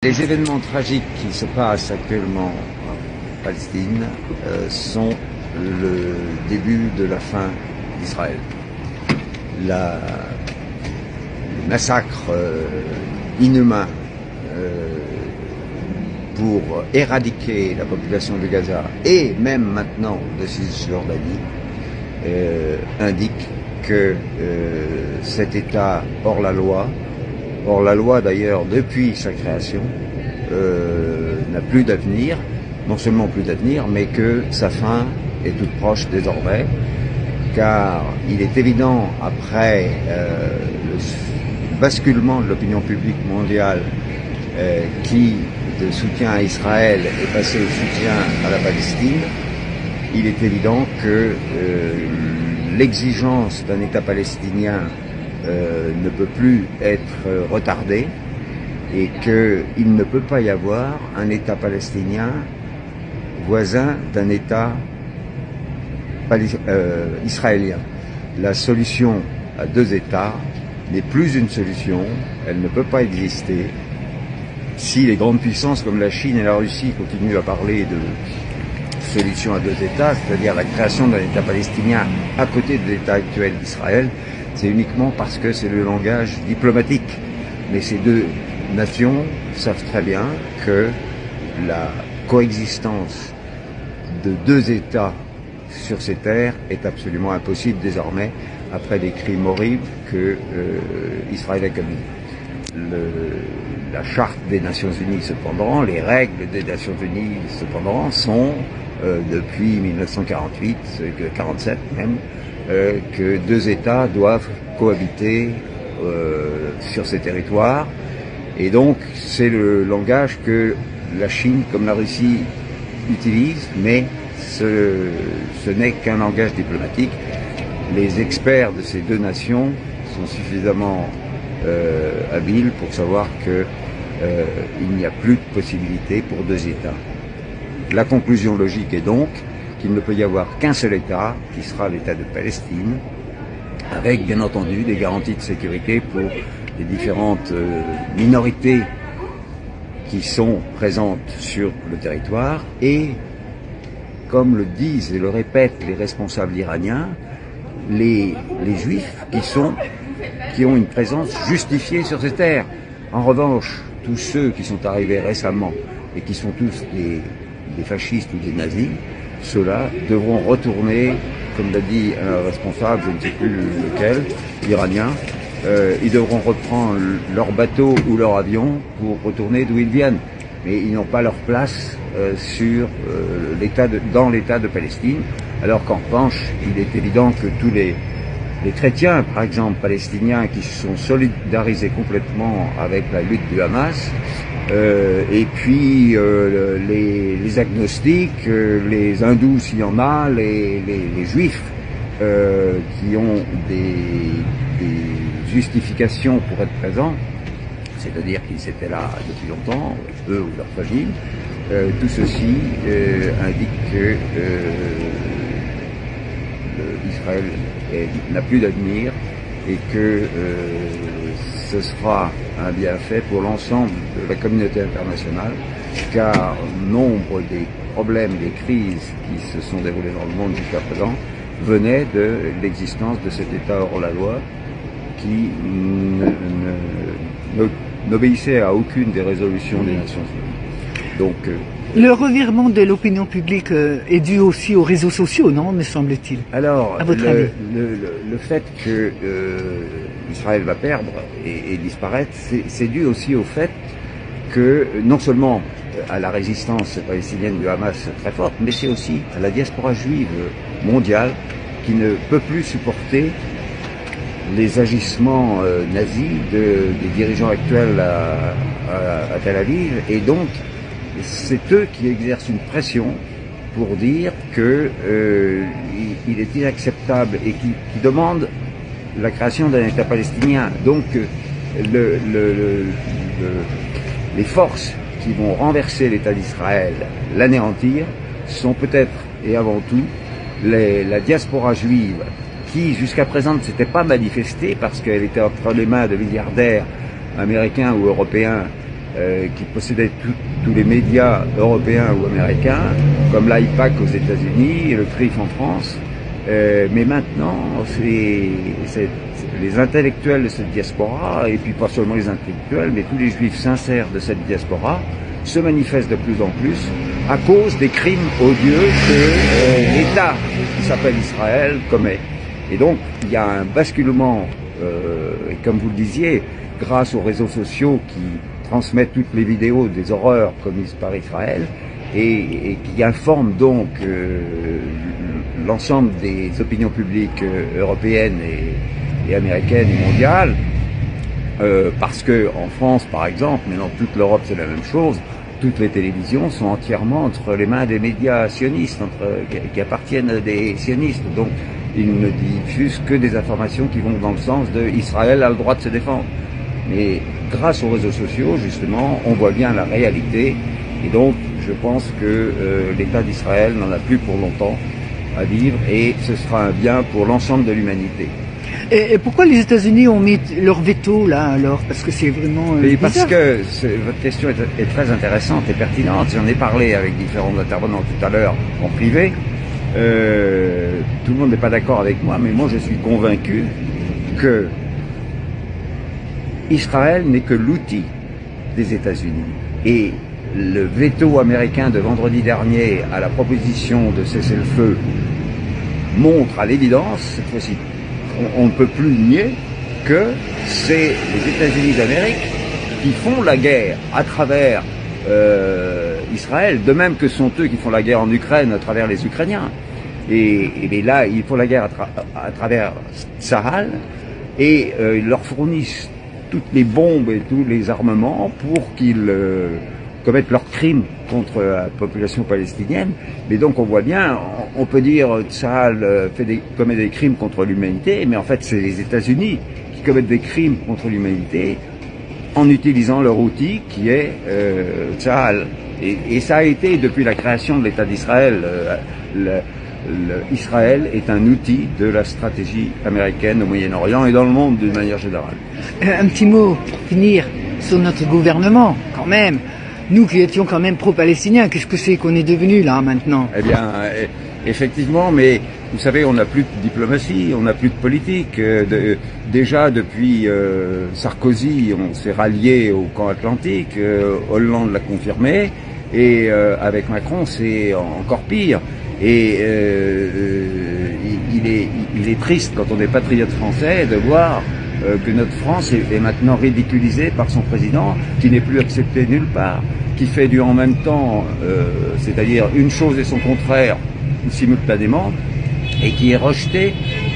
Les événements tragiques qui se passent actuellement en Palestine sont le début de la fin d'Israël. Le massacre inhumain pour éradiquer la population de Gaza et même maintenant de Cisjordanie indique que cet État hors la loi d'ailleurs depuis sa création, n'a plus d'avenir, non seulement plus d'avenir, mais que sa fin est toute proche désormais, car il est évident, après le basculement de l'opinion publique mondiale qui, de soutien à Israël, est passé au soutien à la Palestine, il est évident que l'exigence d'un État palestinien ne peut plus être retardé et qu'il ne peut pas y avoir un État palestinien voisin d'un État israélien. La solution à deux États n'est plus une solution, elle ne peut pas exister si les grandes puissances comme la Chine et la Russie continuent à parler de solution à deux États, c'est-à-dire la création d'un État palestinien à côté de l'État actuel d'Israël. C'est uniquement parce que c'est le langage diplomatique. Mais ces deux nations savent très bien que la coexistence de deux États sur ces terres est absolument impossible désormais après les crimes horribles que Israël a commis. La charte des Nations Unies cependant, les règles des Nations Unies cependant sont depuis 1948, 47 même, que deux États doivent cohabiter sur ces territoires. Et donc, c'est le langage que la Chine comme la Russie utilisent, mais ce n'est qu'un langage diplomatique. Les experts de ces deux nations sont suffisamment habiles pour savoir qu'il n'y a plus de possibilité pour deux États. La conclusion logique est donc qu'il ne peut y avoir qu'un seul État, qui sera l'État de Palestine, avec bien entendu des garanties de sécurité pour les différentes minorités qui sont présentes sur le territoire et, comme le disent et le répètent les responsables iraniens, les Juifs qui ont une présence justifiée sur ces terres. En revanche, tous ceux qui sont arrivés récemment et qui sont tous des fascistes ou des nazis, ceux-là devront retourner, comme l'a dit un responsable, je ne sais plus lequel, iranien, ils devront reprendre leur bateau ou leur avion pour retourner d'où ils viennent. Mais ils n'ont pas leur place dans l'État de Palestine, alors qu'en revanche, il est évident que tous les chrétiens, par exemple palestiniens, qui se sont solidarisés complètement avec la lutte du Hamas, et puis les agnostiques, les hindous s'il y en a, les juifs qui ont des justifications pour être présents, c'est-à-dire qu'ils étaient là depuis longtemps, eux ou leurs familles, tout ceci indique que Israël n'a plus d'avenir et que ce sera un bienfait pour l'ensemble de la communauté internationale, car nombre des problèmes, des crises qui se sont déroulées dans le monde jusqu'à présent venaient de l'existence de cet État hors la loi qui n'obéissait à aucune des résolutions des Nations Unies. Donc, le revirement de l'opinion publique est dû aussi aux réseaux sociaux, non, me semble-t-il? Alors, à votre avis, le fait que Israël va perdre et disparaître, c'est dû aussi au fait que, non seulement à la résistance palestinienne du Hamas très forte, mais c'est aussi à la diaspora juive mondiale qui ne peut plus supporter les agissements nazis des dirigeants actuels à Tel Aviv, et donc c'est eux qui exercent une pression pour dire que il est inacceptable et qui demandent la création d'un État palestinien. Donc les forces qui vont renverser l'État d'Israël, l'anéantir, sont peut-être et avant tout la diaspora juive qui jusqu'à présent ne s'était pas manifestée parce qu'elle était entre les mains de milliardaires américains ou européens qui possédait tous les médias européens ou américains, comme l'IPAC aux États-Unis et le CRIF en France. Mais maintenant, les intellectuels de cette diaspora, et puis pas seulement les intellectuels, mais tous les juifs sincères de cette diaspora, se manifestent de plus en plus à cause des crimes odieux que l'État, qui s'appelle Israël, commet. Et donc, il y a un basculement, et comme vous le disiez, grâce aux réseaux sociaux qui transmettent toutes les vidéos des horreurs commises par Israël, et qui informent donc l'ensemble des opinions publiques européennes et américaines et mondiales, parce que en France, par exemple, mais dans toute l'Europe c'est la même chose, toutes les télévisions sont entièrement entre les mains des médias sionistes, qui appartiennent à des sionistes. Donc ils ne diffusent que des informations qui vont dans le sens de Israël a le droit de se défendre. Mais grâce aux réseaux sociaux, justement, on voit bien la réalité. Et donc, je pense que l'État d'Israël n'en a plus pour longtemps à vivre, et ce sera un bien pour l'ensemble de l'humanité. Et pourquoi les États-Unis ont mis leur veto là alors? Parce que c'est vraiment parce que votre question est très intéressante et pertinente. J'en ai parlé avec différents intervenants tout à l'heure en privé. Tout le monde n'est pas d'accord avec moi, mais moi je suis convaincu que Israël n'est que l'outil des États-Unis. Et le veto américain de vendredi dernier à la proposition de cessez-le-feu montre à l'évidence, cette fois-ci, on ne peut plus nier que c'est les États-Unis d'Amérique qui font la guerre à travers Israël, de même que sont eux qui font la guerre en Ukraine à travers les Ukrainiens. Et là, ils font la guerre à travers Tsahal, et ils leur fournissent toutes les bombes et tous les armements pour qu'ils commettent leurs crimes contre la population palestinienne. Mais donc on voit bien, on peut dire Tsahal commet des crimes contre l'humanité, mais en fait c'est les États-Unis qui commettent des crimes contre l'humanité en utilisant leur outil qui est Tsahal. Et ça a été depuis la création de l'État d'Israël. Israël est un outil de la stratégie américaine au Moyen-Orient et dans le monde d'une manière générale. Un petit mot pour finir sur notre gouvernement, quand même. Nous qui étions quand même pro-palestiniens, qu'est-ce que c'est qu'on est devenu là maintenant? Eh bien, effectivement, mais vous savez, on n'a plus de diplomatie, on n'a plus de politique. Déjà depuis Sarkozy, on s'est rallié au camp atlantique, Hollande l'a confirmé, et avec Macron, c'est encore pire. Et il est triste quand on est patriote français de voir que notre France est maintenant ridiculisée par son président, qui n'est plus accepté nulle part, qui fait du en même temps, c'est-à-dire une chose et son contraire simultanément, et qui est rejeté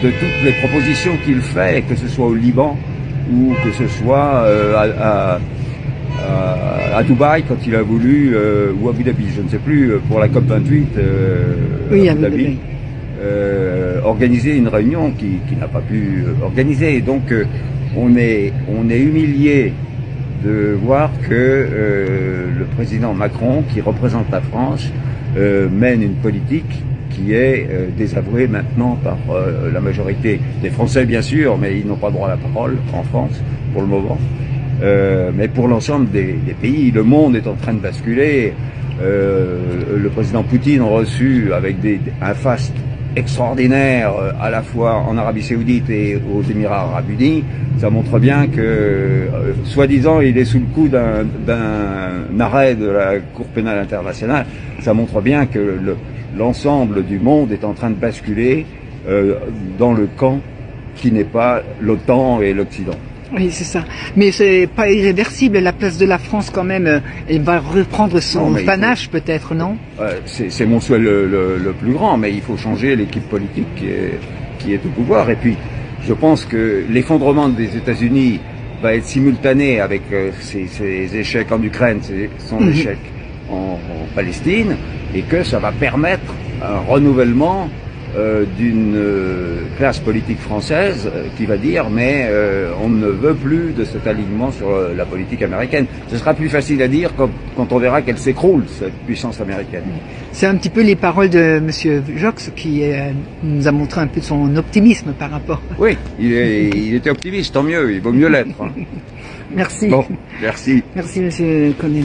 de toutes les propositions qu'il fait, que ce soit au Liban ou que ce soit à Dubaï quand il a voulu, ou à Abu Dhabi, je ne sais plus, pour la COP28 oui, à Abu Dhabi. Organiser une réunion qui n'a pas pu organiser. Donc on est humilié de voir que le président Macron, qui représente la France, mène une politique qui est désavouée maintenant par la majorité des Français, bien sûr, mais ils n'ont pas droit à la parole en France pour le moment. Mais pour l'ensemble des pays, le monde est en train de basculer. Le président Poutine a reçu avec un faste extraordinaire à la fois en Arabie Saoudite et aux Émirats Arabes Unis. Ça montre bien que, soi-disant, il est sous le coup d'un arrêt de la Cour pénale internationale. Ça montre bien que l'ensemble du monde est en train de basculer dans le camp qui n'est pas l'OTAN et l'Occident. Oui, c'est ça. Mais c'est pas irréversible. La place de la France, quand même, elle va reprendre son panache, peut-être, non? C'est mon souhait le plus grand, mais il faut changer l'équipe politique qui est au pouvoir. Et puis, je pense que l'effondrement des États-Unis va être simultané avec ses échecs en Ukraine, son échec en Palestine, et que ça va permettre un renouvellement d'une classe politique française qui va dire mais on ne veut plus de cet alignement sur la politique américaine. Ce sera plus facile à dire quand on verra qu'elle s'écroule, cette puissance américaine. C'est un petit peu les paroles de Monsieur Jox qui nous a montré un peu son optimisme par rapport. Oui, il était optimiste, tant mieux, il vaut mieux l'être. Merci. Bon, merci. Merci, monsieur Conen.